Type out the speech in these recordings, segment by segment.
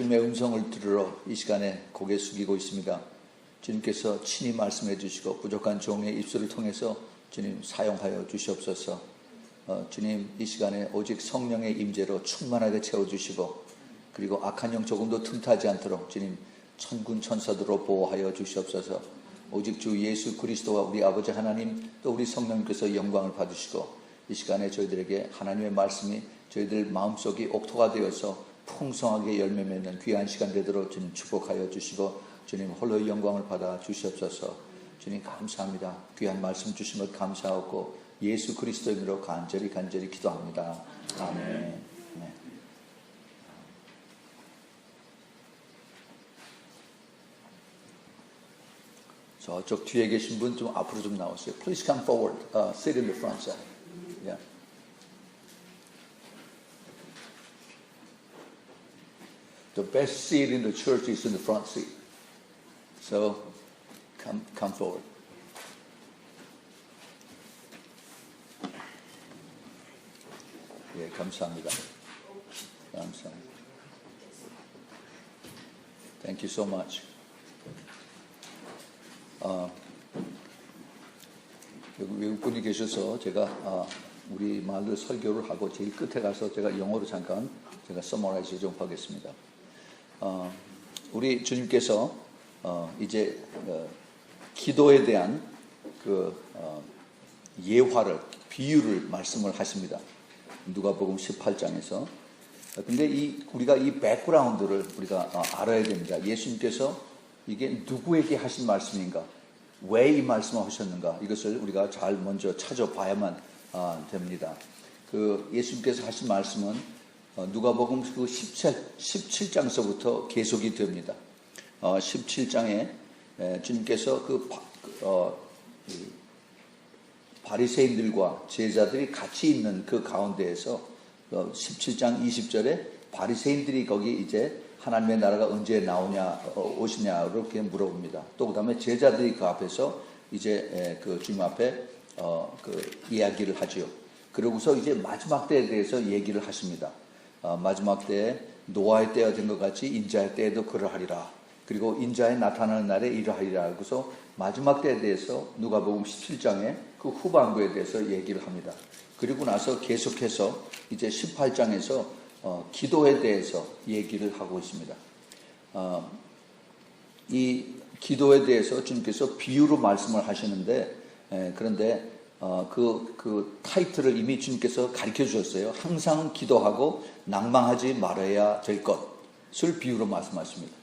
주님의 음성을 들으러 이 시간에 고개 숙이고 있습니다. 주님께서 친히 말씀해 주시고 부족한 종의 입술을 통해서 주님 사용하여 주시옵소서. 주님 이 시간에 오직 성령의 임재로 충만하게 채워주시고 그리고 악한 영 조금도 틈타지 않도록 주님 천군 천사들로 보호하여 주시옵소서. 오직 주 예수 그리스도와 우리 아버지 하나님 또 우리 성령님께서 영광을 받으시고 이 시간에 저희들에게 하나님의 말씀이 저희들 마음속이 옥토가 되어서 풍성하게 열매 맺는 귀한 시간 되도록 주님 축복하여 주시고 주님 홀로 영광을 받아 주시옵소서. 주님 감사합니다. 귀한 말씀 주신 것 감사하고 예수 그리스도의 이름으로 간절히 기도합니다. 아멘. 네. 저쪽 뒤에 계신 분 좀 앞으로 좀 나오세요. Please come forward. Sit in the front side. Yeah. The best seat in the church is in the front seat. So, come forward. 예, 감사합니다. 감사합니다. Thank you so much. 여기 외국분이 계셔서 제가 우리 말로 설교를 하고 제일 끝에 가서 제가 영어로 잠깐 제가 서머라이즈 좀 하겠습니다. 우리 주님께서 이제 기도에 대한 그 예화를 비유를 말씀을 하십니다. 누가복음 18장에서. 근데 우리가 이 백그라운드를 우리가 알아야 됩니다. 예수님께서 이게 누구에게 하신 말씀인가? 왜 이 말씀을 하셨는가? 이것을 우리가 잘 먼저 찾아봐야만 됩니다. 그 예수님께서 하신 말씀은 누가복음 그 17장서부터 계속이 됩니다. 17장에 주님께서 바리새인들과 제자들이 같이 있는 그 가운데에서 17장 20절에 바리새인들이 거기 이제 하나님의 나라가 언제 오시냐고 이렇게 물어봅니다. 또 그 다음에 제자들이 그 앞에서 이제 그 주님 앞에 그 이야기를 하지요. 그러고서 이제 마지막 때에 대해서 얘기를 하십니다. 마지막 때에 노아의 때가 된 것 같이 인자의 때에도 그러하리라. 그리고 인자의 나타나는 날에 이러하리라. 그래서 마지막 때에 대해서 누가복음 17장에 그 후반부에 대해서 얘기를 합니다. 그리고 나서 계속해서 이제 18장에서 기도에 대해서 얘기를 하고 있습니다. 이 기도에 대해서 주님께서 비유로 말씀을 하시는데 그런데 그 타이틀을 이미 주님께서 가르쳐 주셨어요. 항상 기도하고 낭망하지 말아야 될 것을 비유로 말씀하십니다.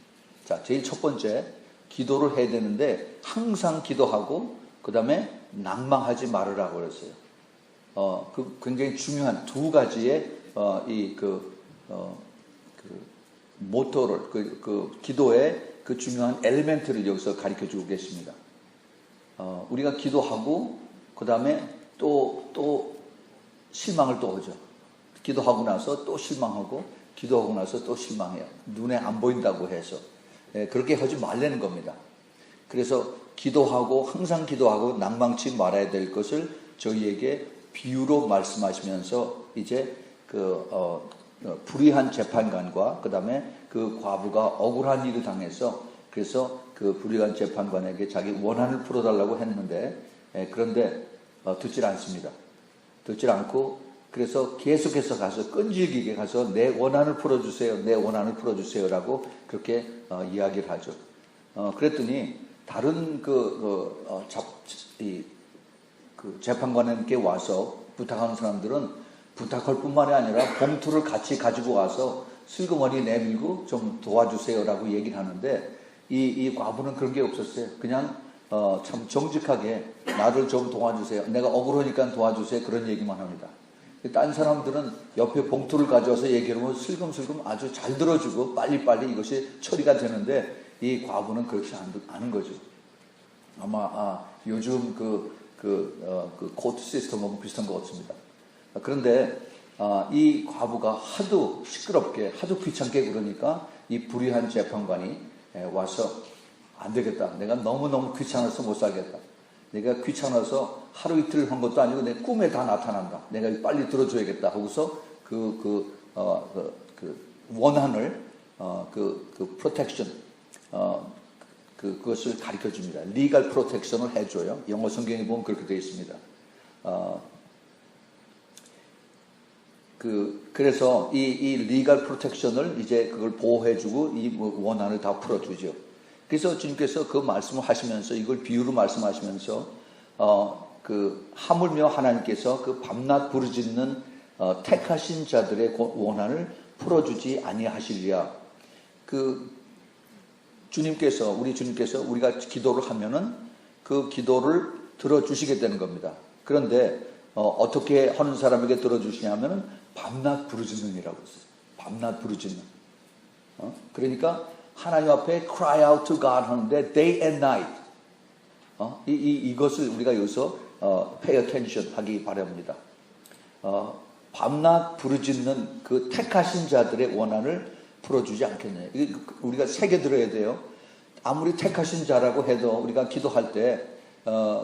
자, 제일 첫 번째 기도를 해야 되는데 항상 기도하고 그 다음에 낭망하지 말으라고 그랬어요. 그 굉장히 중요한 두 가지의 모토를 그 기도의 그 중요한 엘리멘트를 여기서 가르쳐 주고 계십니다. 우리가 기도하고 그 다음에 또 실망을 또 하죠. 기도하고 나서 또 실망하고 기도하고 나서 또 실망해요. 눈에 안 보인다고 해서 그렇게 하지 말라는 겁니다. 그래서 기도하고 항상 기도하고 낭망치 말아야 될 것을 저희에게 비유로 말씀하시면서 이제 불의한 재판관과 그 다음에 그 과부가 억울한 일을 당해서 그래서 그 불의한 재판관에게 자기 원한을 풀어달라고 했는데 그런데 듣질 않습니다. 듣질 않고 그래서 계속해서 가서 끈질기게 가서 내 원한을 풀어주세요. 내 원한을 풀어주세요라고 그렇게 이야기를 하죠. 그랬더니 다른 그 재판관에게 와서 부탁하는 사람들은 부탁할 뿐만이 아니라 봉투를 같이 가지고 와서 슬그머니 내밀고 좀 도와주세요라고 얘기를 하는데 이 과부는 그런 게 없었어요. 그냥 참 정직하게 나를 좀 도와주세요. 내가 억울하니까 도와주세요. 그런 얘기만 합니다. 딴 사람들은 옆에 봉투를 가져와서 얘기하면 슬금슬금 아주 잘 들어주고 빨리빨리 이것이 처리가 되는데 이 과부는 그렇지 않은 거죠. 아마 요즘 그 코트 시스템하고 비슷한 것 같습니다. 그런데 이 과부가 하도 시끄럽게 하도 귀찮게 그러니까 이 불의한 재판관이 와서 안 되겠다. 내가 너무너무 귀찮아서 못 살겠다. 내가 귀찮아서 하루 이틀 한 것도 아니고 내 꿈에 다 나타난다. 내가 빨리 들어줘야겠다 하고서 그 원한을 프로텍션, 그것을 가르쳐 줍니다. 리걸 프로텍션을 해줘요. 영어 성경에 보면 그렇게 되어 있습니다. 그래서 이 리걸 프로텍션을 이제 그걸 보호해주고 이 원한을 다 풀어주죠. 그래서 주님께서 그 말씀을 하시면서 이걸 비유로 말씀하시면서 하물며 하나님께서 그 밤낮 부르짖는 택하신 자들의 원한을 풀어주지 아니하시리라. 우리 주님께서 우리가 기도를 하면은 그 기도를 들어주시게 되는 겁니다. 그런데 어떻게 하는 사람에게 들어주시냐면은 밤낮 부르짖는이라고 했어요. 밤낮 부르짖는. 그러니까 하나님 앞에 cry out to God 하는데 day and night. 이것을 우리가 여기서 pay attention 하기 바랍니다. 밤낮 부르짖는 그 택하신 자들의 원한을 풀어주지 않겠네. 우리가 새겨 들어야 돼요. 아무리 택하신 자라고 해도 우리가 기도할 때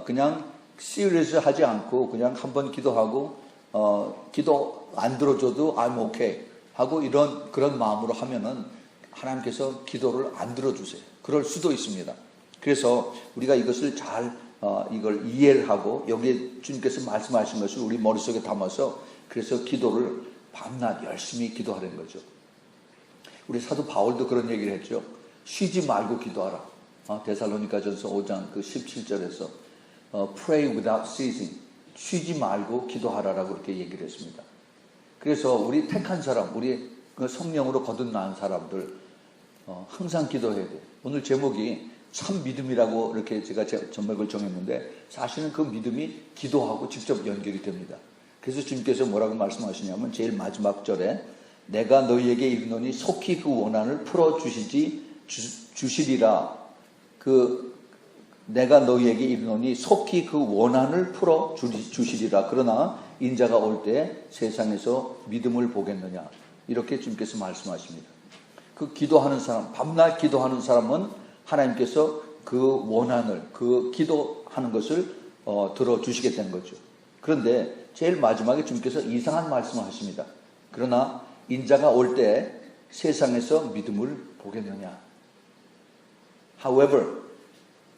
그냥 serious 하지 않고 그냥 한번 기도하고 기도 안 들어줘도 I'm okay 하고 그런 마음으로 하면은 하나님께서 기도를 안 들어주세요. 그럴 수도 있습니다. 그래서 우리가 이것을 잘 이걸 이해를 하고 여기에 주님께서 말씀하신 것을 우리 머릿속에 담아서 그래서 기도를 밤낮 열심히 기도하는 거죠. 우리 사도 바울도 그런 얘기를 했죠. 쉬지 말고 기도하라. 데살로니가전서 5장 17절에서 pray without ceasing. 쉬지 말고 기도하라라고 그렇게 얘기를 했습니다. 그래서 우리 택한 사람, 우리 성령으로 거듭난 사람들 항상 기도해야 돼요. 오늘 제목이 참 믿음이라고 이렇게 제가 제목을 정했는데 사실은 그 믿음이 기도하고 직접 연결이 됩니다. 그래서 주님께서 뭐라고 말씀하시냐면 제일 마지막 절에 내가 너희에게 이르노니 속히 그 원한을 주시리라. 내가 너희에게 이르노니 속히 그 원한을 풀어 주시리라. 그러나 인자가 올 때 세상에서 믿음을 보겠느냐. 이렇게 주님께서 말씀하십니다. 그 기도하는 사람, 밤낮 기도하는 사람은 하나님께서 그 원한을, 그 기도하는 것을 들어주시게 된 거죠. 그런데 제일 마지막에 주님께서 이상한 말씀을 하십니다. 그러나 인자가 올 때 세상에서 믿음을 보겠느냐. However,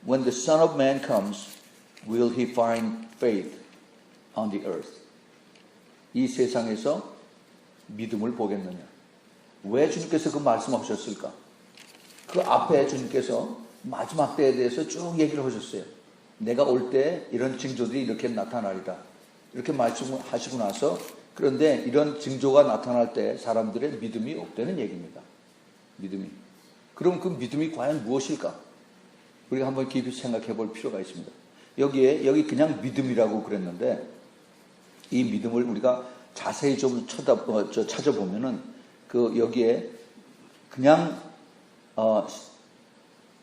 when the Son of Man comes, will he find faith on the earth? 이 세상에서 믿음을 보겠느냐. 왜 주님께서 그 말씀하셨을까? 그 앞에 주님께서 마지막 때에 대해서 쭉 얘기를 하셨어요. 내가 올 때 이런 징조들이 이렇게 나타나리라. 이렇게 말씀하시고 나서 그런데 이런 징조가 나타날 때 사람들의 믿음이 없다는 얘기입니다. 믿음이. 그럼 그 믿음이 과연 무엇일까? 우리가 한번 깊이 생각해 볼 필요가 있습니다. 여기 그냥 믿음이라고 그랬는데 이 믿음을 우리가 자세히 좀 찾아보면은 여기에 그냥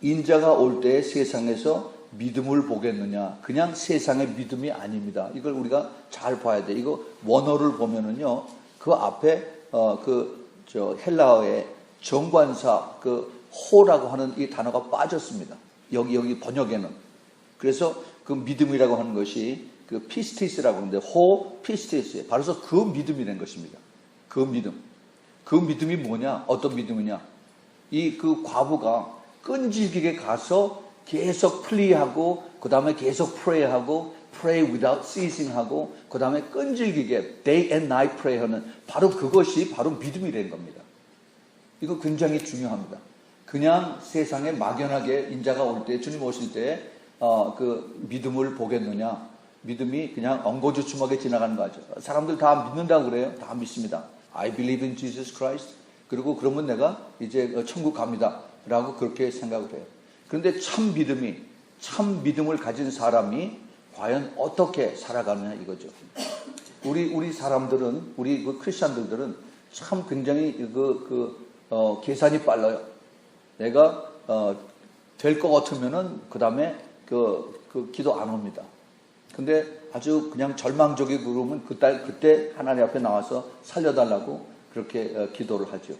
인자가 올 때 세상에서 믿음을 보겠느냐. 그냥 세상의 믿음이 아닙니다. 이걸 우리가 잘 봐야 돼. 이거 원어를 보면은요. 그 앞에 헬라어의 정관사 호라고 하는 이 단어가 빠졌습니다. 여기 번역에는. 그래서 그 믿음이라고 하는 것이 피스티스라고 하는데 피스티스. 바로 그 믿음이라는 것입니다. 그 믿음. 그 믿음이 뭐냐? 어떤 믿음이냐? 그 과부가 끈질기게 가서 계속 플리하고 그 다음에 계속 프레이하고 pray without ceasing 하고 그 다음에 끈질기게 day and night pray 하는 바로 그것이 바로 믿음이라는 겁니다. 이거 굉장히 중요합니다. 그냥 세상에 막연하게 인자가 올 때 주님 오실 때 믿음을 보겠느냐. 믿음이 그냥 엉거주춤하게 지나가는 거죠. 사람들 다 믿는다고 그래요. 다 믿습니다. I believe in Jesus Christ. 그리고 그러면 내가 이제 천국 갑니다. 라고 그렇게 생각을 해요. 그런데 참 믿음을 가진 사람이 과연 어떻게 살아가느냐 이거죠. 우리 사람들은, 우리 크리스천들은 참 굉장히 계산이 빨라요. 내가 될 것 같으면은 그 다음에 기도 안 옵니다. 근데 아주 그냥 절망적이고 그러면 그때 하나님 앞에 나와서 살려달라고 그렇게 기도를 하죠.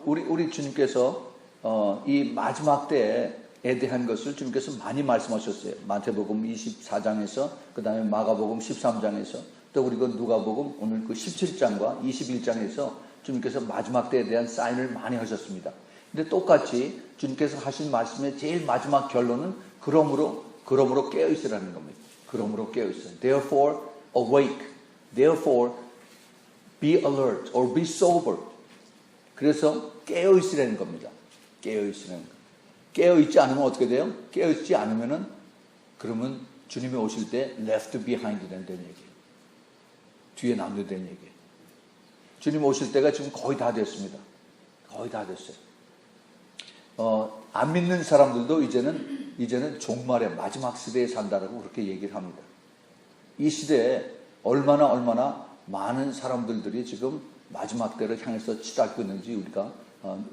우리 주님께서 이 마지막 때에 대한 것을 주님께서 많이 말씀하셨어요. 마태복음 24장에서 그 다음에 마가복음 13장에서 또 그리고 누가복음 오늘 17장과 21장에서 주님께서 마지막 때에 대한 사인을 많이 하셨습니다. 근데 똑같이 주님께서 하신 말씀의 제일 마지막 결론은 그러므로 깨어있으라는 겁니다. 그러므로 깨어있어요. Therefore awake. Therefore be alert or be sober. 그래서 깨어있으라는 겁니다. 깨어있으라는 거. 깨어있지 않으면 어떻게 돼요? 깨어있지 않으면은 그러면 주님이 오실 때 left behind 된다는 얘기예요. 뒤에 남는다는 얘기예요. 주님 오실 때가 지금 거의 다 됐습니다. 거의 다 됐어요. 안 믿는 사람들도 이제는 종말의 마지막 시대에 산다라고 그렇게 얘기를 합니다. 이 시대에 얼마나 많은 사람들이 지금 마지막 때를 향해서 치닫고 있는지 우리가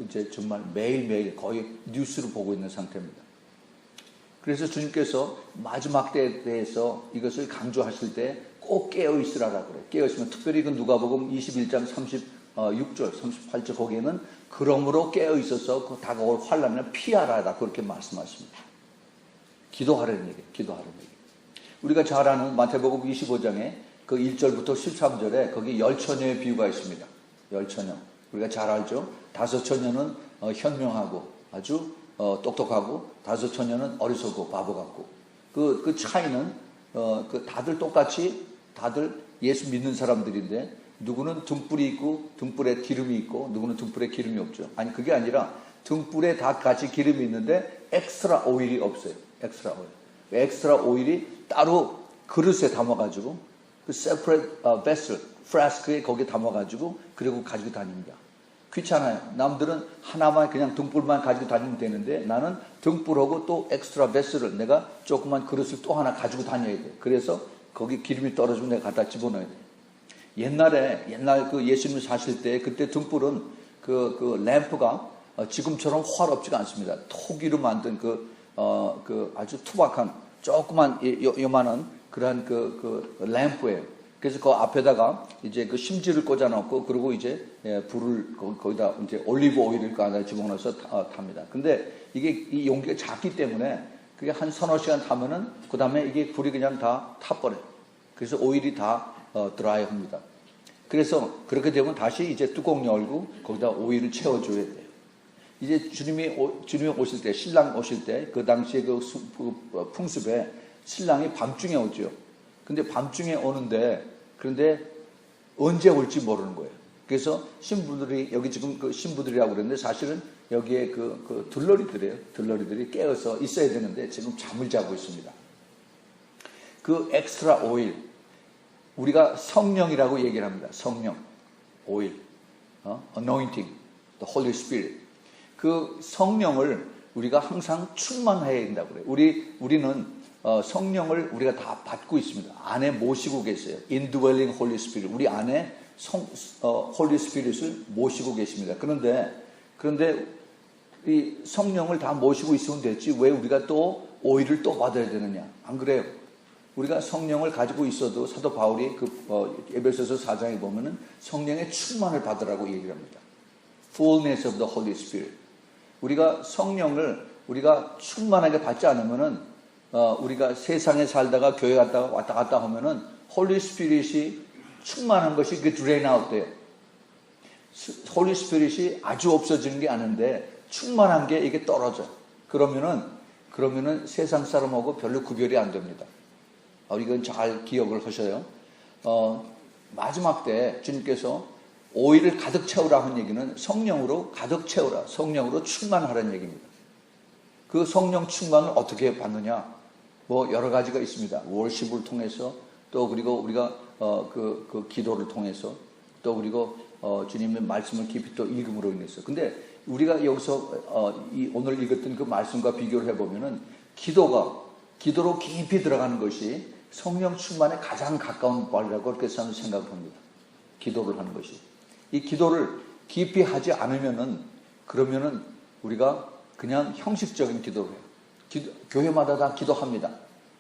이제 정말 매일매일 거의 뉴스를 보고 있는 상태입니다. 그래서 주님께서 마지막 때에 대해서 이것을 강조하실 때 꼭 깨어있으라고 그래요. 깨어있으면 특별히 그 누가복음 21장 36절, 38절 거기에는 그러므로 깨어있어서 그 다가올 환난을 피하라다 그렇게 말씀하십니다. 기도하라는 얘기예요. 기도하라는 얘기. 우리가 잘 아는 마태복음 25장에 그 1절부터 13절에 거기 10처녀의 비유가 있습니다. 10처녀. 우리가 잘 알죠? 5처녀는 현명하고 아주 똑똑하고 5처녀는 어리석고 바보 같고 그 차이는 다들 똑같이 다들 예수 믿는 사람들인데 누구는 등불이 있고 등불에 기름이 있고 누구는 등불에 기름이 없죠. 아니 그게 아니라 등불에 다 같이 기름이 있는데 엑스트라 오일이 없어요. 엑스트라 오일. 엑스트라 오일이 따로 그릇에 담아가지고 그 separate vessel, flask에 거기에 담아가지고 그리고 가지고 다닙니다. 귀찮아요. 남들은 하나만 그냥 등불만 가지고 다니면 되는데 나는 등불하고 또 엑스트라 베스를 내가 조그만 그릇을 또 하나 가지고 다녀야 돼. 그래서 거기 기름이 떨어지면 내가 갖다 집어넣어야 돼. 옛날 그 예수님 사실 때 그때 등불은 그 램프가 지금처럼 활없지가 않습니다. 토기로 만든 그 아주 투박한 조그만 요만한 그러한 그 램프예요. 그래서 그 앞에다가 이제 그 심지를 꽂아놓고 그리고 이제 불을 거기다 이제 올리브 오일을 가다 집어넣어서 탑니다. 근데 이게 이 용기가 작기 때문에 그게 한 서너 시간 타면은 그 다음에 이게 불이 그냥 다 타버려요. 그래서 오일이 다 드라이합니다. 그래서 그렇게 되면 다시 이제 뚜껑 열고 거기다 오일을 채워줘야 돼요. 이제 주님이 오실 때, 신랑 오실 때, 그 당시에 그 풍습에 신랑이 밤중에 오죠. 근데 밤중에 오는데, 그런데 언제 올지 모르는 거예요. 그래서 신부들이, 여기 지금 그 신부들이라고 그랬는데, 사실은 여기에 그 들러리들이 깨어서 있어야 되는데, 지금 잠을 자고 있습니다. 그 엑스트라 오일, 우리가 성령이라고 얘기를 합니다. 성령, 오일, anointing, the Holy Spirit. 그 성령을 우리가 항상 충만해야 된다고 그래요. 우리는 성령을 우리가 다 받고 있습니다. 안에 모시고 계세요. Indwelling Holy Spirit. 우리 안에 Holy Spirit을 모시고 계십니다. 그런데 이 성령을 다 모시고 있으면 됐지 왜 우리가 또 오일을 또 받아야 되느냐? 안 그래요. 우리가 성령을 가지고 있어도 사도 바울이 에베소서 4장에 보면은 성령의 충만을 받으라고 얘기를 합니다. Fullness of the Holy Spirit. 우리가 성령을 우리가 충만하게 받지 않으면은 우리가 세상에 살다가 교회 갔다가 왔다 갔다 하면은 Holy Spirit이 충만한 것이 이게 drain out 돼요. Holy Spirit이 아주 없어지는 게 아닌데 충만한 게 이게 떨어져. 그러면은 세상 사람하고 별로 구별이 안 됩니다. 이건 잘 기억을 하셔요. 마지막 때 주님께서 오일을 가득 채우라 한 얘기는 성령으로 가득 채우라, 성령으로 충만하라는 얘기입니다. 그 성령 충만을 어떻게 받느냐? 여러 가지가 있습니다. 월십을 통해서 또 그리고 우리가 그 기도를 통해서 또 그리고 주님의 말씀을 깊이 또 읽음으로 인해서. 근데 우리가 여기서 오늘 읽었던 그 말씀과 비교를 해보면은 기도로 깊이 들어가는 것이 성령 충만에 가장 가까운 발이라고 그렇게 저는 생각합니다. 기도를 하는 것이. 이 기도를 깊이 하지 않으면은 그러면은 우리가 그냥 형식적인 기도를 해요. 교회마다 다 기도합니다.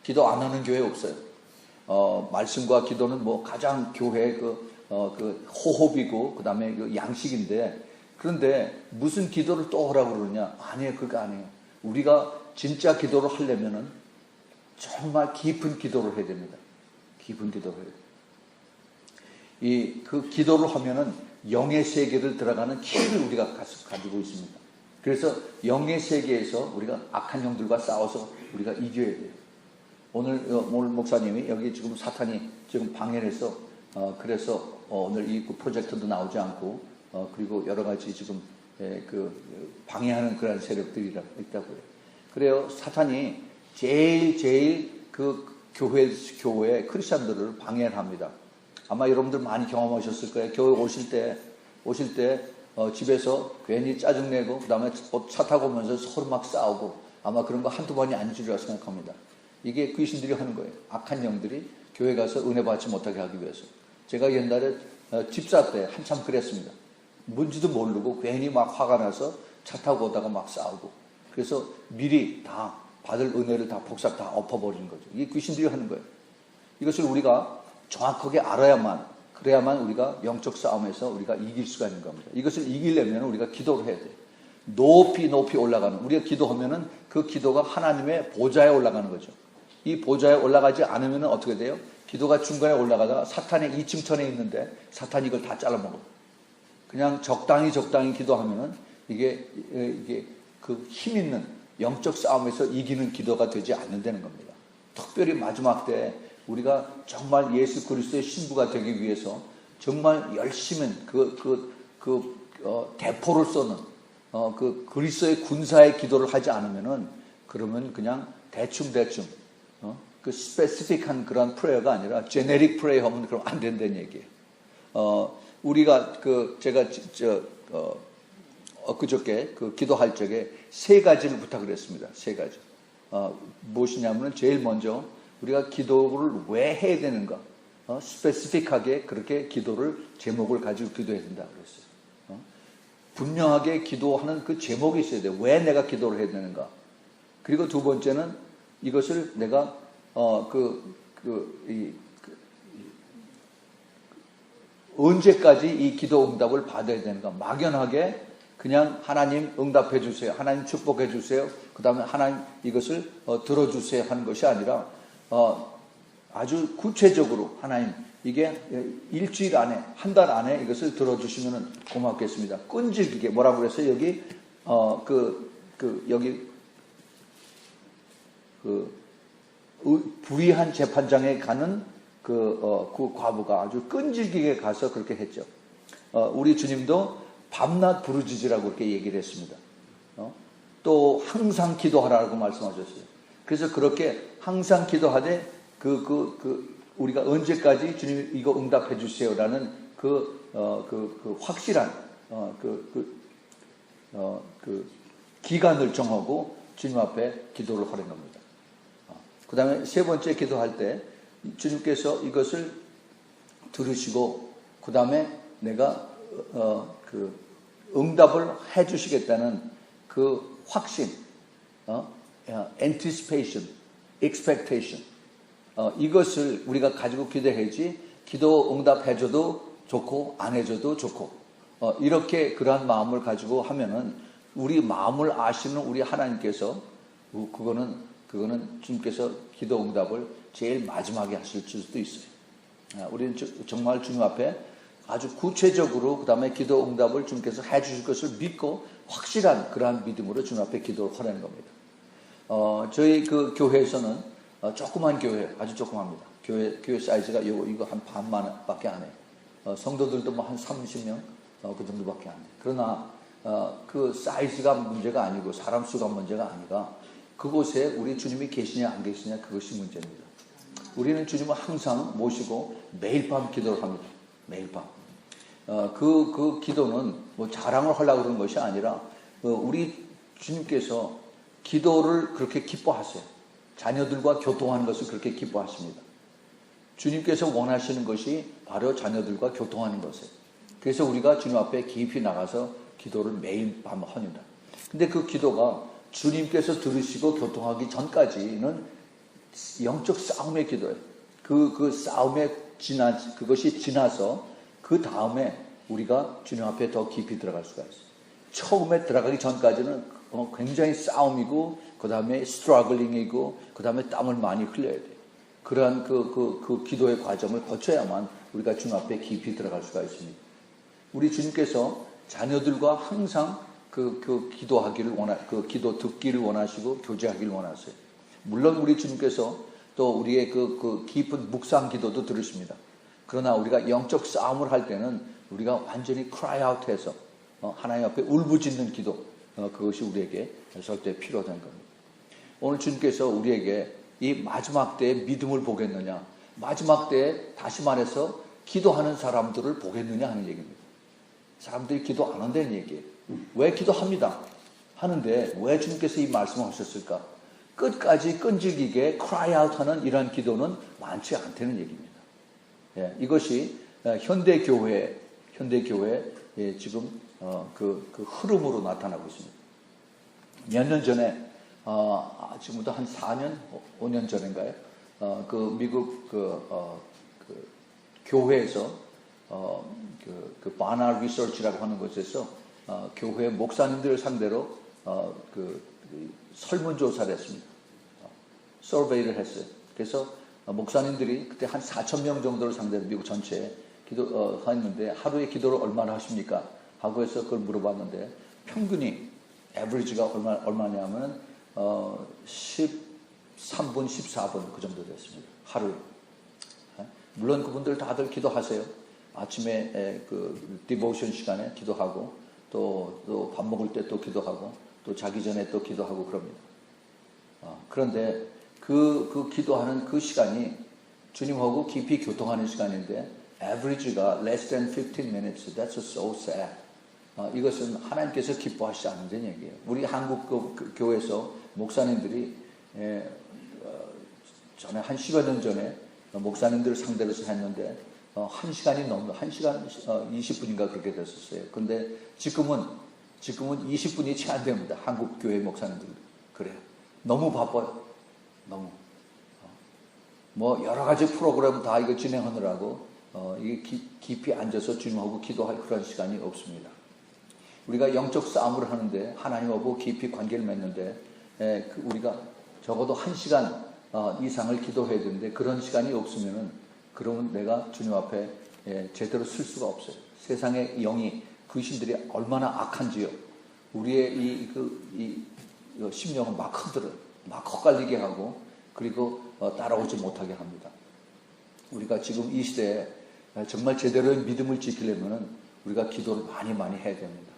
기도 안 하는 교회 없어요. 말씀과 기도는 가장 교회의 그 호흡이고 그 다음에 그 양식인데 그런데 무슨 기도를 또 하라고 그러느냐? 아니에요. 그거 아니에요. 우리가 진짜 기도를 하려면은 정말 깊은 기도를 해야 됩니다. 깊은 기도를 해야 돼요. 그 기도를 하면은 영의 세계를 들어가는 키를 우리가 가지고 있습니다. 그래서 영의 세계에서 우리가 악한 영들과 싸워서 우리가 이겨야 돼요. 오늘 목사님이 여기 지금 사탄이 지금 방해를 해서 그래서 오늘 이 프로젝트도 나오지 않고 그리고 여러 가지 지금 방해하는 그런 세력들이 있다고요. 그래요. 사탄이 제일 그 교회 크리스천들을 방해를 합니다. 아마 여러분들 많이 경험하셨을 거예요. 교회 오실 때 집에서 괜히 짜증내고 그 다음에 차 타고 오면서 서로 막 싸우고 아마 그런 거 한두 번이 아니리라고 생각합니다. 이게 귀신들이 하는 거예요. 악한 영들이 교회 가서 은혜 받지 못하게 하기 위해서. 제가 옛날에 집사 때 한참 그랬습니다. 뭔지도 모르고 괜히 막 화가 나서 차 타고 오다가 막 싸우고 그래서 미리 다 받을 은혜를 다 복사 다 엎어버리는 거죠. 이게 귀신들이 하는 거예요. 이것을 우리가 정확하게 그래야만 우리가 영적 싸움에서 우리가 이길 수가 있는 겁니다. 이것을 이기려면 우리가 기도를 해야 돼요. 높이 올라가는, 우리가 기도하면은 그 기도가 하나님의 보좌에 올라가는 거죠. 이 보좌에 올라가지 않으면 어떻게 돼요? 기도가 중간에 올라가다가 사탄의 2층 천에 있는데 사탄이 이걸 다 잘라먹어요. 그냥 적당히 기도하면은 이게 그 힘 있는 영적 싸움에서 이기는 기도가 되지 않는다는 겁니다. 특별히 마지막 때 우리가 정말 예수 그리스도의 신부가 되기 위해서 정말 열심히 대포를 쏘는 그리스도의 군사의 기도를 하지 않으면은 그러면 그냥 대충 그 스페시픽한 그런 프레이어가 아니라 제네릭 프레이어 하면 그럼 안 된다는 얘기예요. 우리가 제가 그저께 기도할 적에 3가지를 부탁을 했습니다. 3가지. 무엇이냐면 제일 먼저 우리가 기도를 왜 해야 되는가? 스페시픽하게 그렇게 기도를 제목을 가지고 기도해야 된다 그랬어요. 분명하게 기도하는 그 제목이 있어야 돼요. 왜 내가 기도를 해야 되는가? 그리고 두 번째는 이것을 내가 언제까지 이 기도 응답을 받아야 되는가? 막연하게 그냥 하나님 응답해 주세요. 하나님 축복해 주세요. 그 다음에 하나님 이것을 들어주세요 하는 것이 아니라 아주 구체적으로 하나님 이게 일주일 안에 한 달 안에 이것을 들어주시면 고맙겠습니다. 끈질기게 뭐라고 그랬어요? 여기 여기 불의한 재판장에 가는 그 과부가 아주 끈질기게 가서 그렇게 했죠. 우리 주님도 밤낮 부르짖으라고 그렇게 얘기를 했습니다. 또 항상 기도하라고 말씀하셨어요. 그래서 그렇게 항상 기도하되 우리가 언제까지 주님 이거 응답해 주세요라는 확실한 기간을 정하고 주님 앞에 기도를 하는 겁니다. 그 다음에 3번째 기도할 때 주님께서 이것을 들으시고 그 다음에 내가 응답을 해 주시겠다는 그 확신, anticipation, expectation, 이것을 우리가 가지고 기도해야지 기도 응답해줘도 좋고 안 해줘도 좋고 이렇게 그러한 마음을 가지고 하면은 우리 마음을 아시는 우리 하나님께서 그거는 주님께서 기도 응답을 제일 마지막에 하실 수도 있어요. 우리는 정말 주님 앞에 아주 구체적으로 그 다음에 기도 응답을 주님께서 해주실 것을 믿고 확실한 그러한 믿음으로 주님 앞에 기도를 하라는 겁니다. 저희 그 교회에서는 조그만 교회, 아주 조그맣니다. 교회 사이즈가 이거 한 반만밖에 안 해요. 성도들도 뭐 한 30명 그 정도밖에 안 해요. 그러나 그 사이즈가 문제가 아니고 사람 수가 문제가 아니라 그곳에 우리 주님이 계시냐 안 계시냐 그것이 문제입니다. 우리는 주님을 항상 모시고 매일 밤 기도를 합니다. 매일 밤. 그 기도는 뭐 자랑을 하려고 그러는 것이 아니라 우리 주님께서 기도를 그렇게 기뻐하세요. 자녀들과 교통하는 것을 그렇게 기뻐하십니다. 주님께서 원하시는 것이 바로 자녀들과 교통하는 것이에요. 그래서 우리가 주님 앞에 깊이 나가서 기도를 매일 밤 합니다. 근데 그 기도가 주님께서 들으시고 교통하기 전까지는 영적 싸움의 기도예요. 그 싸움에 그것이 지나서 그 다음에 우리가 주님 앞에 더 깊이 들어갈 수가 있어요. 처음에 들어가기 전까지는 굉장히 싸움이고 그 다음에 스트러글링이고 그 다음에 땀을 많이 흘려야 돼요. 그러한 그 기도의 과정을 거쳐야만 우리가 주님 앞에 깊이 들어갈 수가 있습니다. 우리 주님께서 자녀들과 항상 기도하기를 기도 듣기를 원하시고 교제하기를 원하세요. 물론 우리 주님께서 또 우리의 깊은 묵상 기도도 들으십니다. 그러나 우리가 영적 싸움을 할 때는 우리가 완전히 cry out 해서 하나님 앞에 울부짖는 기도, 그것이 우리에게 절대 필요하다는 겁니다. 오늘 주님께서 우리에게 이 마지막 때에 믿음을 보겠느냐, 마지막 때에 다시 말해서 기도하는 사람들을 보겠느냐 하는 얘기입니다. 사람들이 기도 안 한다는 얘기예요. 왜 기도합니다 하는데 왜 주님께서 이 말씀을 하셨을까? 끝까지 끈질기게 cry out 하는 이러한 기도는 많지 않다는 얘기입니다. 예, 이것이 현대교회 지금 그 흐름으로 나타나고 있습니다. 몇 년 전에 지금부터 한 4년, 5년 전인가요? 미국 교회에서 바나 리서치라고 하는 곳에서 교회 목사님들을 상대로 설문조사를 했습니다. 서베이를 했어요. 그래서 목사님들이 그때 한 4,000명 정도를 상대로 미국 전체에 했는데 하루에 기도를 얼마나 하십니까? 하고 해서 그걸 물어봤는데 평균이 에버리지가 얼마냐면 13분, 14분 그 정도 됐습니다. 하루에. 물론 그분들 다들 기도하세요. 아침에 디보션 시간에 기도하고 또 밥 먹을 때 또 기도하고 또 자기 전에 또 기도하고 그럽니다. 그런데 그 기도하는 그 시간이 주님하고 깊이 교통하는 시간인데 average가 less than 15 minutes. That's so sad. 이것은 하나님께서 기뻐하시지 않는다는 얘기예요. 우리 한국 교회에서 목사님들이 전에 한 10여 년 전에 목사님들을 상대로 했는데 1시간이 넘는 1시간 20분인가 그렇게 됐었어요. 근데 지금은 20분이 채 안 됩니다. 한국 교회 목사님들 그래요. 너무 바빠요. 너무 여러 가지 프로그램 다 이거 진행하느라고 이게 깊이 앉아서 주님하고 기도할 그런 시간이 없습니다. 우리가 영적 싸움을 하는데 하나님하고 깊이 관계를 맺는데 우리가 적어도 1시간 이상을 기도해야 되는데 그런 시간이 없으면은 그러면 내가 주님 앞에 제대로 쓸 수가 없어요. 세상의 영이 귀신들이 얼마나 악한지요. 우리의 이 심령을 막 흔들어요. 막 헛갈리게 하고 그리고 따라오지 못하게 합니다. 우리가 지금 이 시대에 정말 제대로의 믿음을 지키려면 우리가 기도를 많이 해야 됩니다.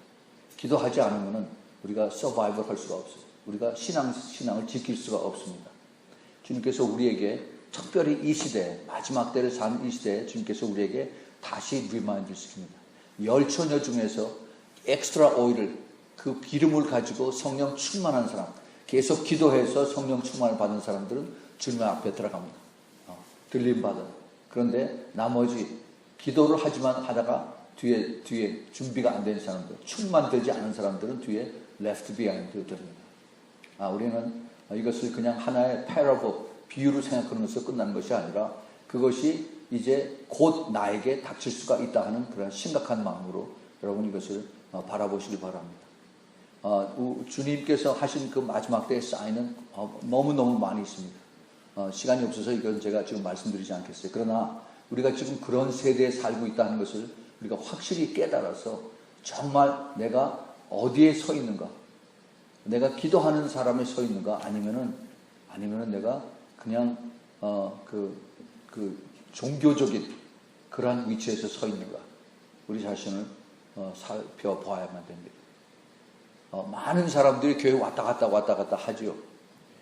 기도하지 않으면 우리가 서바이벌 할 수가 없어요. 우리가 신앙을 지킬 수가 없습니다. 주님께서 우리에게 특별히 이 시대에 마지막 때를 사는 이 시대에 주님께서 우리에게 다시 리마인드 시킵니다. 열처녀 중에서 엑스트라 오일을 그 기름을 가지고 성령 충만한 사람 계속 기도해서 성령 충만을 받은 사람들은 주님 앞에 들어갑니다. 들림받은. 그런데 나머지 기도를 하다가 뒤에 준비가 안 된 사람들, 충만되지 않은 사람들은 뒤에 left behind 됩니다. 우리는 이것을 그냥 하나의 parable, 비유로 생각하는 것으로 끝나는 것이 아니라 그것이 이제 곧 나에게 닥칠 수가 있다 하는 그런 심각한 마음으로 여러분 이것을 바라보시기 바랍니다. 주님께서 하신 그 마지막 때의 사인은 너무너무 많이 있습니다. 시간이 없어서 이건 제가 지금 말씀드리지 않겠어요. 그러나 우리가 지금 그런 세대에 살고 있다는 것을 우리가 확실히 깨달아서 정말 내가 어디에 서 있는가, 내가 기도하는 사람에 서 있는가, 아니면은 내가 그냥 종교적인 그러한 위치에서 서 있는가, 우리 자신을 살펴봐야만 됩니다. 많은 사람들이 교회 왔다 갔다 하지요.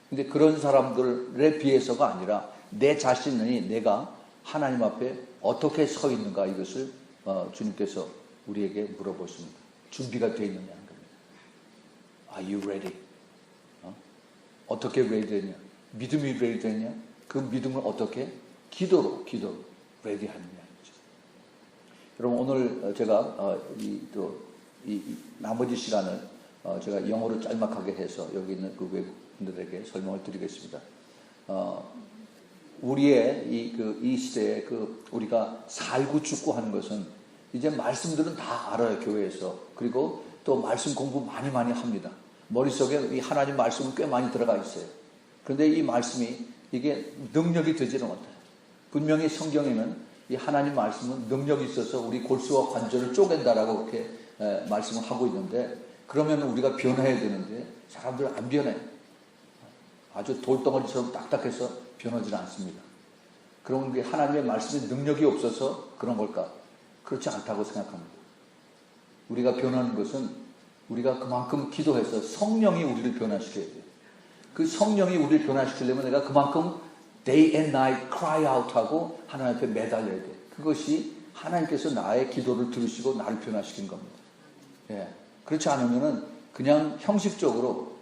근데 그런 사람들에 비해서가 아니라 내 자신이 내가 하나님 앞에 어떻게 서 있는가, 이것을 주님께서 우리에게 물어보십니다. 준비가 되어 있느냐 하는 겁니다. Are you ready? 어떻게 ready 되냐? 믿음이 ready 되냐? 그 믿음을 어떻게? 기도로 ready 하느냐. 여러분 오늘 제가 이 나머지 시간을 제가 영어로 짤막하게 해서 여기 있는 그 외국분들에게 설명을 드리겠습니다. 우리의 이 시대에 우리가 살고 죽고 하는 것은 이제 말씀들은 다 알아요, 교회에서. 그리고 또 말씀 공부 많이 합니다. 머릿속에 이 하나님 말씀은 꽤 많이 들어가 있어요. 그런데 이 말씀이 이게 능력이 되지는 못해요. 분명히 성경에는 이 하나님 말씀은 능력이 있어서 우리 골수와 관절을 쪼갠다라고 그렇게 말씀을 하고 있는데, 그러면 우리가 변해야 되는데 사람들 안 변해. 아주 돌덩어리처럼 딱딱해서 변하지 않습니다. 그러면 우리 하나님의 말씀에 능력이 없어서 그런 걸까? 그렇지 않다고 생각합니다. 우리가 변하는 것은 우리가 그만큼 기도해서 성령이 우리를 변화시켜야 돼요. 그 성령이 우리를 변화시키려면 내가 그만큼 day and night cry out 하고 하나님 앞에 매달려야 돼. 그것이 하나님께서 나의 기도를 들으시고 나를 변화시킨 겁니다. 예. 그렇지 않으면은 그냥 형식적으로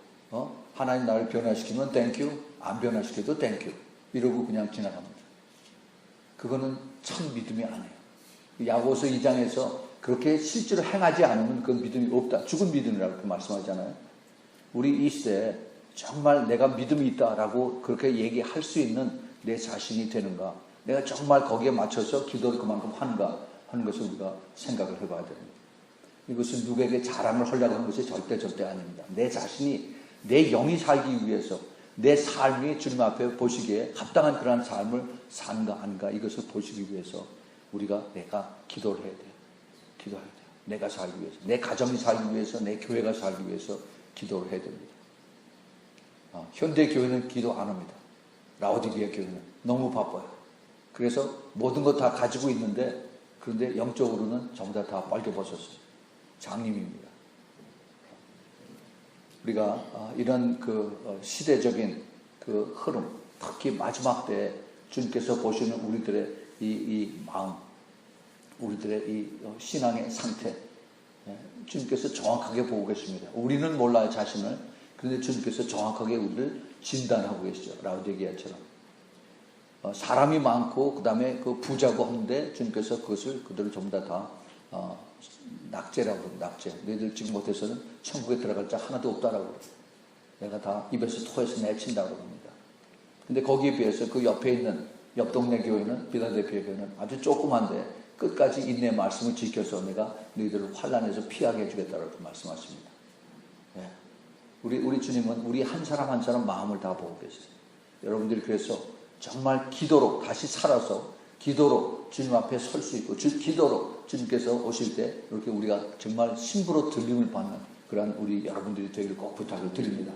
하나님 나를 변화시키면 땡큐, 안 변화시켜도 땡큐 이러고 그냥 지나갑니다. 그거는 참 믿음이 아니에요. 야고보서 2장에서 그렇게 실제로 행하지 않으면 그 믿음이 없다. 죽은 믿음이라고 그렇게 말씀하잖아요. 우리 이 시대에 정말 내가 믿음이 있다라고 그렇게 얘기할 수 있는 내 자신이 되는가, 내가 정말 거기에 맞춰서 기도를 그만큼 하는가 하는 것을 우리가 생각을 해봐야 됩니다. 이것은 누구에게 자랑을 하려고 하는 것이 절대 아닙니다. 내 자신이, 내 영이 살기 위해서 내 삶이 주님 앞에 보시기에 합당한 그러한 삶을 사는가 아닌가 이것을 보시기 위해서 내가 기도를 해야 돼요. 기도해야 돼요. 내가 살기 위해서, 내 가정이 살기 위해서, 내 교회가 살기 위해서 기도를 해야 됩니다. 현대 교회는 기도 안 합니다. 라오디게아 교회는 너무 바빠요. 그래서 모든 것 다 가지고 있는데, 그런데 영적으로는 전부 다 빨개벗었어요. 장님입니다. 우리가 이런 그 시대적인 그 흐름, 특히 마지막 때에 주님께서 보시는 우리들의 이 마음, 우리들의 이 신앙의 상태, 주님께서 정확하게 보고 계십니다. 우리는 몰라요, 자신을. 그런데 주님께서 정확하게 우리를 진단하고 계시죠. 라오디게아처럼. 사람이 많고 그 다음에 그 부자고 한데 주님께서 그들을 전부 다 낙제라고 그래요. 낙제. 너희들 지금 못해서는 천국에 들어갈 자 하나도 없다라고 그래요. 내가 다 입에서 토해서 내친다고 합니다. 근데 거기에 비해서 그 옆에 있는 옆 동네 교회는, 빌라델피아 교회는 아주 조그만데 끝까지 인내의 말씀을 지켜서 내가 너희들을 환난에서 피하게 해주겠다라고 말씀하십니다. 네. 우리 주님은 우리 한 사람 한 사람 마음을 다 보고 계세요. 여러분들이 그래서 정말 기도로 다시 살아서 기도로 주님 앞에 설 수 있고, 기도로 주님께서 오실 때 이렇게 우리가 정말 심부로 들림을 받는 그런 우리 여러분들이 되기를 꼭 부탁을 드립니다.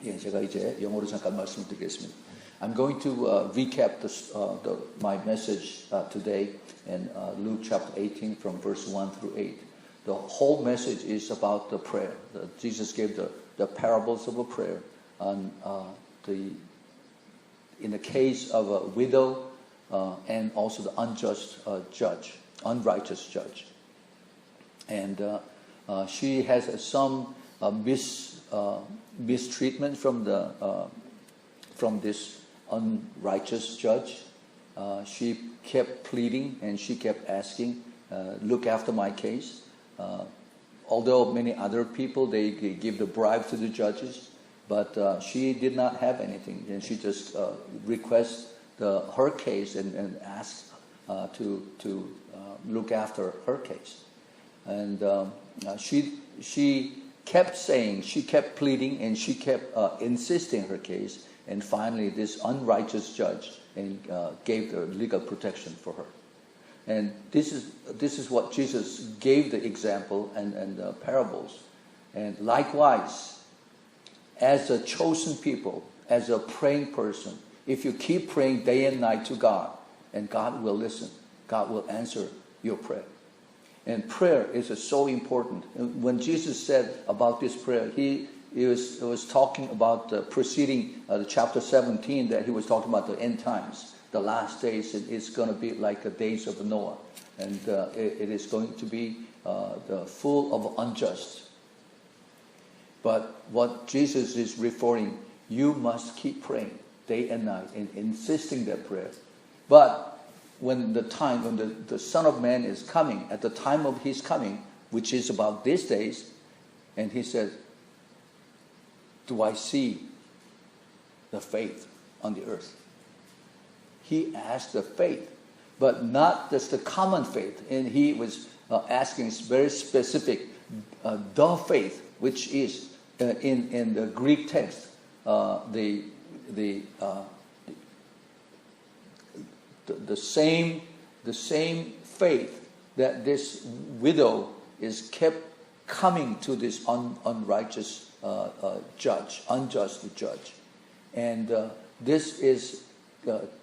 예, 제가 이제 영어로 잠깐 말씀을 드리겠습니다. I'm going to recap my message today in Luke chapter 18 from verse 1 through 8. The whole message is about the prayer. Jesus gave the parables of a prayer on in the case of a widow and also the unrighteous judge. And she has some mistreatment from this unrighteous judge. She kept pleading and she kept asking, look after my case. Although many other people, they give the bribe to the judges, but she did not have anything, and she just requests her case and asks to look after her case. And she kept saying, she kept pleading, and she kept insisting her case. And finally, this unrighteous judge gave the legal protection for her. And this is what Jesus gave the example and the parables. And likewise, as a chosen people, as a praying person, if you keep praying day and night to God, and God will listen, God will answer your prayer. And prayer is so important. When Jesus said about this prayer, he was talking about the preceding chapter 17, that he was talking about the end times, the last days. It's going to be like the days of Noah, and it is going to be full of unjust. But what Jesus is referring, you must keep praying day and night and insisting that prayer. But when the Son of Man is coming, at the time of his coming, which is about these days, and he says, do I see the faith on the earth? He asked the faith, but not just the common faith. And he was asking very specific, the faith, which is in the Greek text, the same the same faith that this widow is kept coming to this unrighteous judge, unjust judge. And this is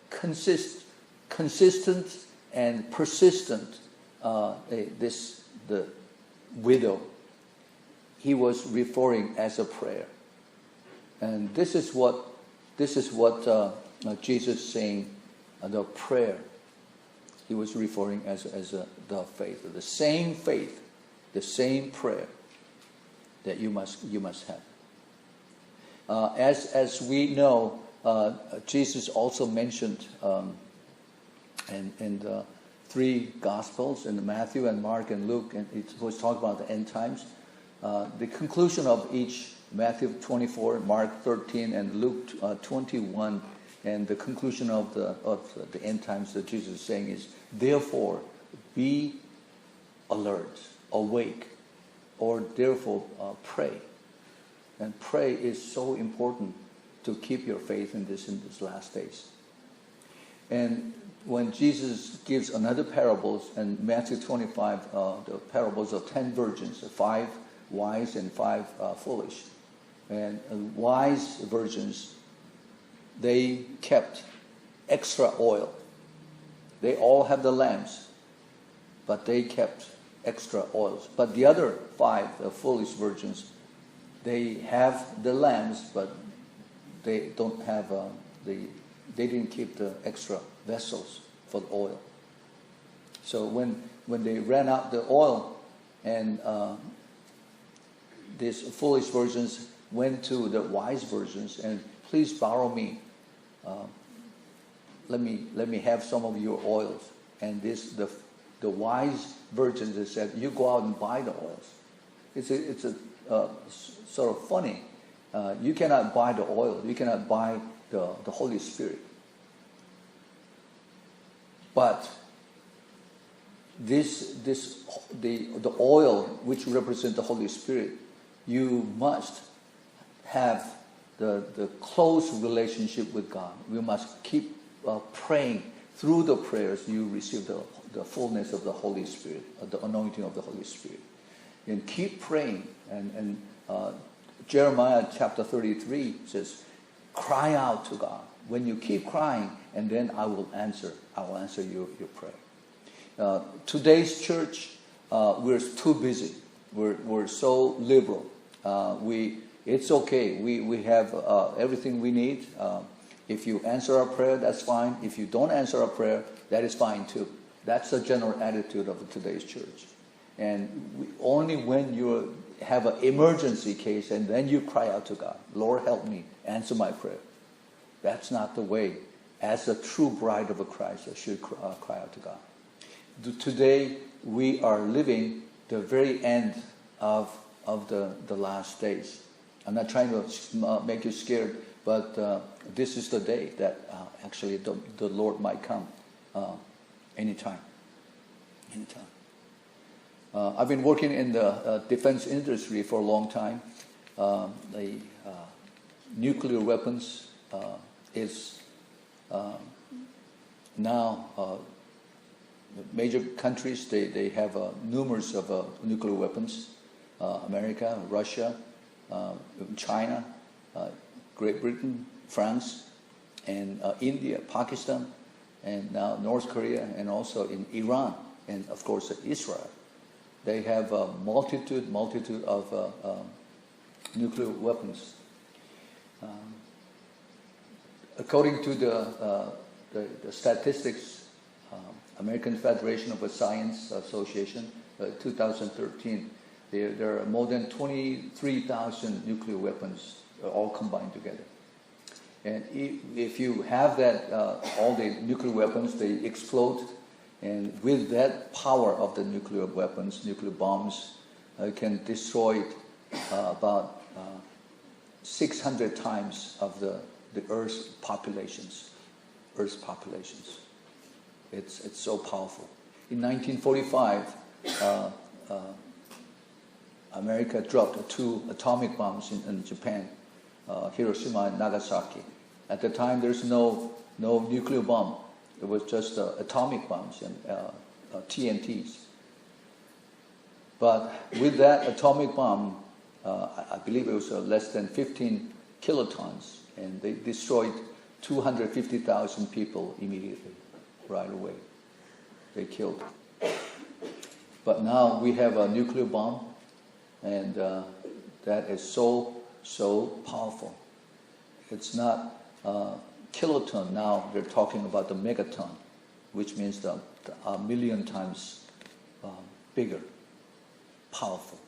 consistent and persistent. The widow, he was referring as a prayer. And this is what Jesus is saying, the prayer. He was referring as the faith, the same faith, the same prayer that you must have. As we know, Jesus also mentioned in the three Gospels, in Matthew and Mark and Luke, and it was talking about the end times. The conclusion of each, Matthew 24, Mark 13, and Luke 21, and the conclusion of the end times that Jesus is saying is, therefore, be alert, awake, or therefore pray. And pray is so important to keep your faith in this last days. And when Jesus gives another parables in Matthew 25, the parables of 10 virgins, 5 wise and 5 foolish. And wise virgins, they kept extra oil. They all have the lamps, but they kept extra oils. But the other 5, the foolish virgins, they have the lamps, but they don't have they didn't keep the extra vessels for the oil. So when they ran out the oil, and these foolish virgins went to the wise virgins and, please borrow me. Let me have some of your oils. And the wise virgins, they said, you go out and buy the oils. It's a sort of funny. You cannot buy the oil. You cannot buy the Holy Spirit. But the oil which represents the Holy Spirit, you must have the close relationship with God. We must keep praying. Through the prayers, you receive the fullness of the Holy Spirit, the anointing of the Holy Spirit. And keep praying. And Jeremiah chapter 33 says, cry out to God. When you keep crying, and then I will answer your prayer. Today's church, we're too busy. We're so liberal. It's okay. We have everything we need. If you answer our prayer, that's fine. If you don't answer our prayer, that is fine too. That's the general attitude of today's church. And only when you have an emergency case, and then you cry out to God, Lord, help me, answer my prayer. That's not the way, as a true bride of Christ, I should cry out to God. Today, we are living the very end of the last days. I'm not trying to make you scared, but this is the day that actually the Lord might come anytime. I've been working in the defense industry for a long time. The nuclear weapons is now major countries, they have numerous of nuclear weapons. America, Russia, China, Great Britain, France, and India, Pakistan, and now North Korea, and also in Iran, and of course Israel. They have a multitude of nuclear weapons. According to the statistics, American Federation of Science Association, 2013, there are more than 23,000 nuclear weapons all combined together. And if you have that, all the nuclear weapons, they explode. And with that power of the nuclear weapons, nuclear bombs, can destroy about 600 times of the Earth's populations. It's so powerful. In 1945, America dropped 2 atomic bombs in Japan, Hiroshima and Nagasaki. At the time, there's no nuclear bomb. It was just atomic bombs and TNTs. But with that atomic bomb, I believe it was less than 15 kilotons, and they destroyed 250,000 people immediately, right away. They killed. But now we have a nuclear bomb, and that is so powerful. It's not kiloton now, they're talking about the megaton, which means a million times bigger, powerful,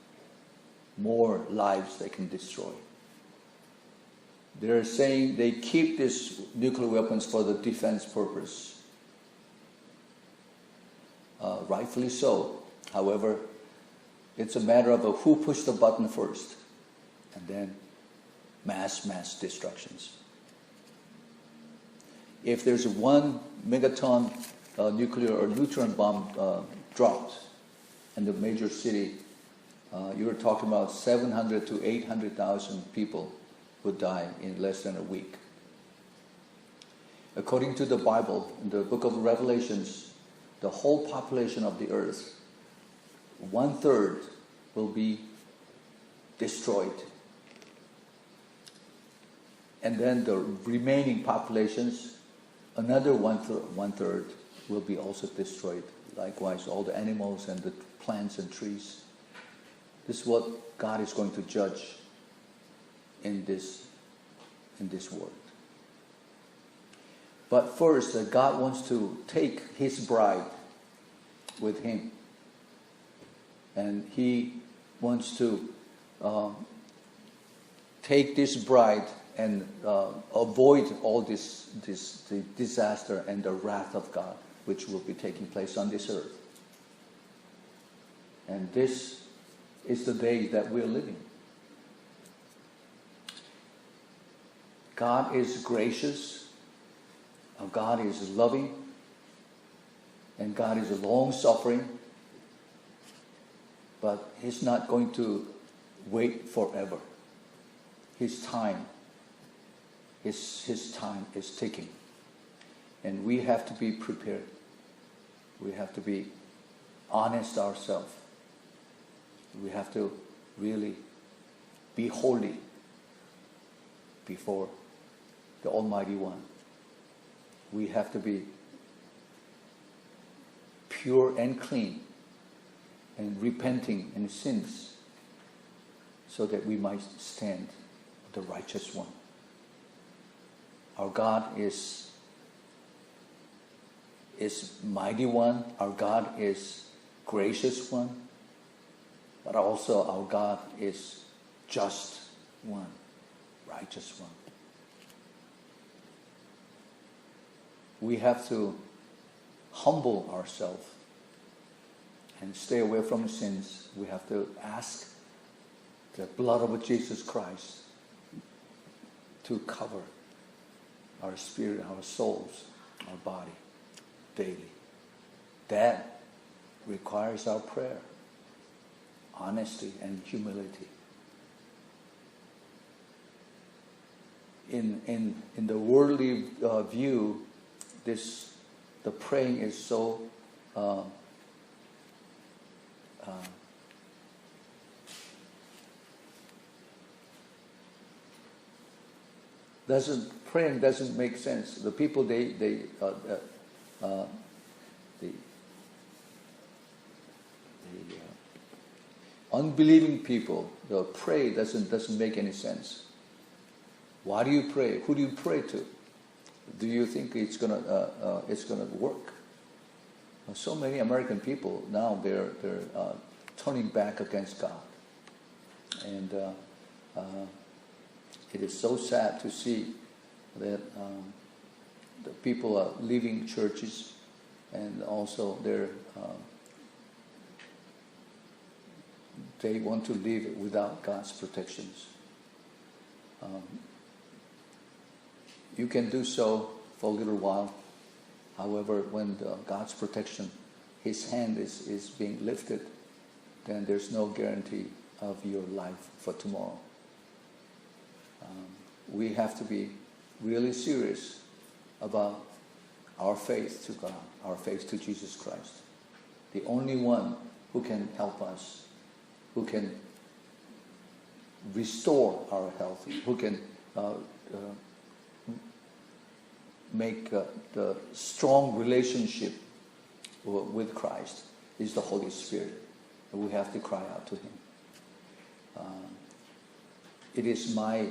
more lives they can destroy. They're saying they keep these nuclear weapons for the defense purpose. Rightfully so. However, it's a matter of who pushed the button first, and then mass destructions. If there's 1 megaton nuclear or neutron bomb dropped in the major city, you're talking about 700 to 800,000 people would die in less than a week. According to the Bible, in the book of Revelations, the whole population of the earth, 1/3 will be destroyed. And then the remaining populations, another one-third will be also destroyed. Likewise, all the animals and the plants and trees. This is what God is going to judge in this world. But first, God wants to take His bride with Him. And He wants to take this bride and avoid all the disaster and the wrath of God, which will be taking place on this earth. And this is the day that we're living. God is gracious, God is loving, and God is long-suffering, but He's not going to wait forever. His time is ticking. And we have to be prepared. We have to be honest ourselves. We have to really be holy before the Almighty One. We have to be pure and clean and repenting in sins so that we might stand the righteous one. Our God is mighty one. Our God is gracious one. But also our God is just one, righteous one. We have to humble ourselves and stay away from sins. We have to ask the blood of Jesus Christ to cover our spirit, our souls, our body daily. That requires our prayer, honesty and humility. In the worldly view, the praying is so praying doesn't make sense. The people the unbelieving people, the pray doesn't make any sense. Why do you pray? Who do you pray to? Do you think it's gonna work? So many American people now they're turning back against God, and it is so sad to see that the people are leaving churches, and also they want to live without God's protections. You can do so for a little while. However, when God's protection, His hand is being lifted, then there's no guarantee of your life for tomorrow. We have to be really serious about our faith to God, our faith to Jesus Christ. The only one who can help us, who can restore our health, who can make the strong relationship with Christ is the Holy Spirit. And we have to cry out to Him. It is my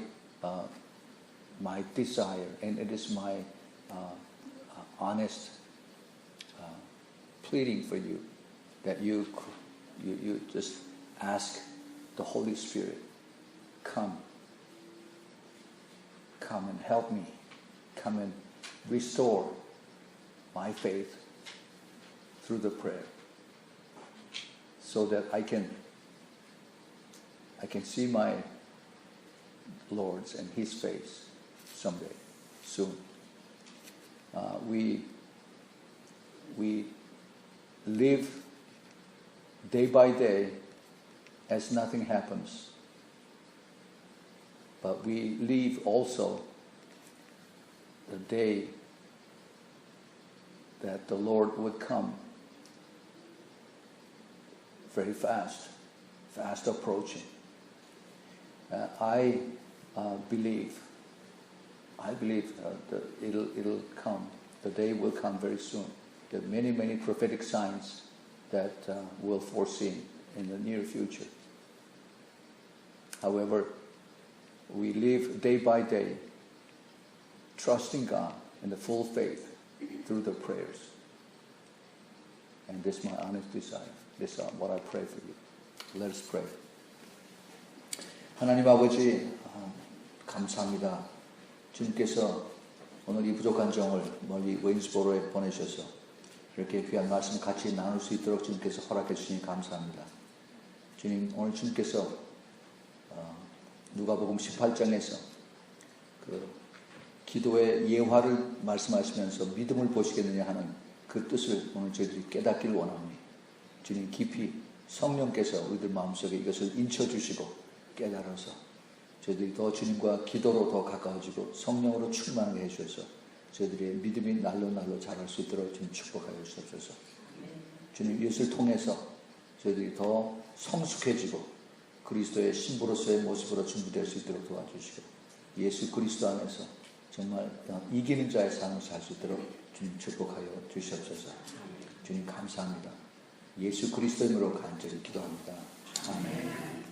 desire, and it is my honest pleading for you that you just ask the Holy Spirit, come and help me, come and restore my faith through the prayer, so that I can see my Lord's and His face someday, soon. We live day by day as nothing happens, but we live also the day that the Lord would come very fast approaching. I believe that it'll come. The day will come very soon. There are many prophetic signs that we'll foresee in the near future. However, we live day by day, trusting God in the full faith through the prayers. And this is my honest desire. This is what I pray for you. Let us pray. 하나님 아버지, 감사합니다. 주님께서 오늘 이 부족한 정을 멀리 웨인스보로에 보내셔서 이렇게 귀한 말씀 같이 나눌 수 있도록 주님께서 허락해 주시니 감사합니다. 주님, 오늘 주님께서 누가복음 18장에서 그 기도의 예화를 말씀하시면서 믿음을 보시겠느냐 하는 그 뜻을 오늘 저희들이 깨닫기를 원합니다. 주님, 깊이 성령께서 우리들 마음속에 이것을 인쳐주시고 깨달아서 저희들이 더 주님과 기도로 더 가까워지고 성령으로 충만하게 해주셔서 저희들의 믿음이 날로 자랄 수 있도록 주님 축복하여 주옵소서. 주님, 이것을 통해서 저희들이 더 성숙해지고 그리스도의 신부로서의 모습으로 준비될 수 있도록 도와주시고 예수 그리스도 안에서 정말 이기는 자의 삶을 살 수 있도록 주님 축복하여 주시옵소서. 주님 감사합니다. 예수 그리스도 이름으로 간절히 기도합니다. 아멘.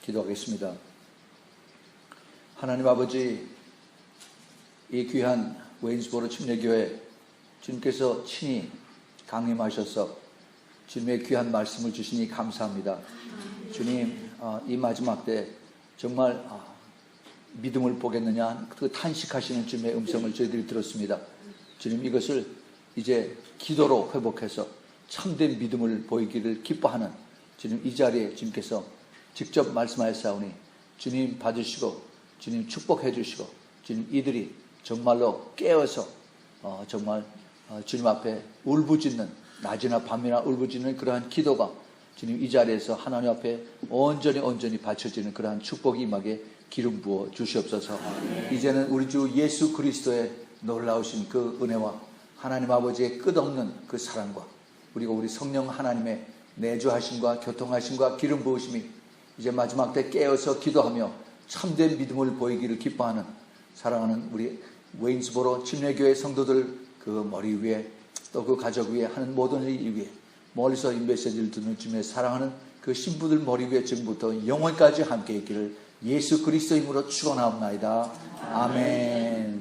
기도하겠습니다. 하나님 아버지, 이 귀한 웨인스보로 침례교회 주님께서 친히 강림하셔서 주님의 귀한 말씀을 주시니 감사합니다. 주님, 이 마지막 때 정말 믿음을 보겠느냐 그 탄식하시는 주님의 음성을 저희들이 들었습니다. 주님, 이것을 이제 기도로 회복해서 참된 믿음을 보이기를 기뻐하는 주님, 이 자리에 주님께서 직접 말씀하셨사오니 주님 봐주시고 주님 축복해 주시고 주님, 이들이 정말로 깨어서 정말 주님 앞에 울부짖는, 낮이나 밤이나 울부짖는 그러한 기도가 주님 이 자리에서 하나님 앞에 온전히 바쳐지는 그러한 축복이 임하게 기름 부어 주시옵소서. 이제는 우리 주 예수 그리스도의 놀라우신 그 은혜와 하나님 아버지의 끝없는 그 사랑과 그리고 우리 성령 하나님의 내주하심과 교통하심과 기름 부으심이 이제 마지막 때 깨어서 기도하며 참된 믿음을 보이기를 기뻐하는 사랑하는 우리 웨인스보로 침례교회 성도들 그 머리 위에 또 그 가족 위에 하는 모든 일 위에 멀리서 이 메시지를 듣는 주님의 사랑하는 그 신부들 머리 위에 지금부터 영원까지 함께 있기를 예수 그리스도 이름으로 축원하옵나이다. 아멘.